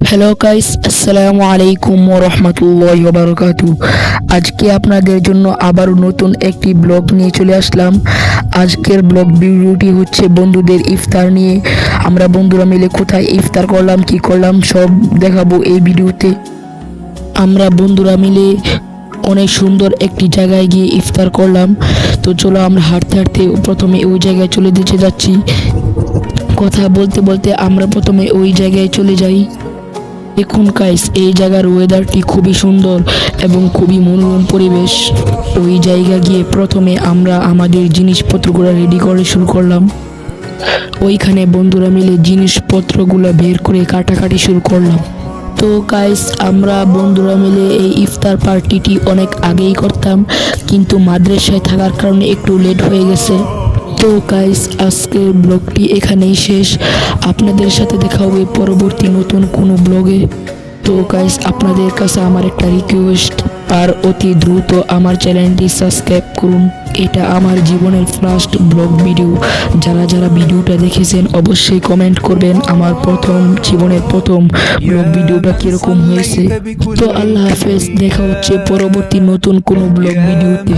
Hello guys, আসসালামু আলাইকুম ওয়া রাহমাতুল্লাহি ওয়া বারাকাতুহু। আজকে আপনাদের জন্য আবারও নতুন একটি ব্লগ নিয়ে চলে আসলাম। আজকের ব্লগ ভিডিওটি হচ্ছে বন্ধুদের ইফতার নিয়ে। আমরা বন্ধুরা মিলে কোথায় ইফতার করলাম, কি করলাম সব দেখাবো এই ভিডিওতে। আমরা বন্ধুরা মিলে অনেক সুন্দর একটি জায়গায় গিয়ে ইফতার করলাম। তো চলো আমরা হাঁটতে হাঁটতে প্রথমে ওই জায়গায় চলে যেতে যাচ্ছি। কথা বলতে বলতে আমরা প্রথমে ওই জায়গায় চলে যাই। দেখুন গাইস, এই জায়গার ওয়েদারটি খুবই সুন্দর এবং খুবই মনোরম পরিবেশ। ওই জায়গা গিয়ে প্রথমে আমরা আমাদের জিনিসপত্রগুলো রেডি করে শুরু করলাম। ওইখানে বন্ধুরা মিলে জিনিসপত্রগুলো বের করে কাটাকাটি শুরু করলাম। তো গাইস, আমরা বন্ধুরা মিলে এই ইফতার পার্টিটি অনেক আগেই করতাম, কিন্তু মাদ্রাসায় থাকার কারণে একটু লেট হয়ে গেছে। তো গাইস, আজকের ব্লগটি এখানেই শেষ। আপনাদের সাথে দেখা হবে পরবর্তী নতুন কোনো ব্লগে। তো গাইস, আপনাদের কাছে আমার একটা রিকোয়েস্ট, আর অতি দ্রুত আমার চ্যানেলটি সাবস্ক্রাইব করুন। এটা আমার জীবনের ফার্স্ট ব্লগ ভিডিও। যারা যারা ভিডিওটা দেখেছেন অবশ্যই কমেন্ট করবেন আমার জীবনের প্রথম ব্লগ ভিডিওটা কিরকম হয়েছে। তো আল্লাহ হাফেজ, দেখা হচ্ছে পরবর্তী নতুন কোনো ব্লগ ভিডিওতে।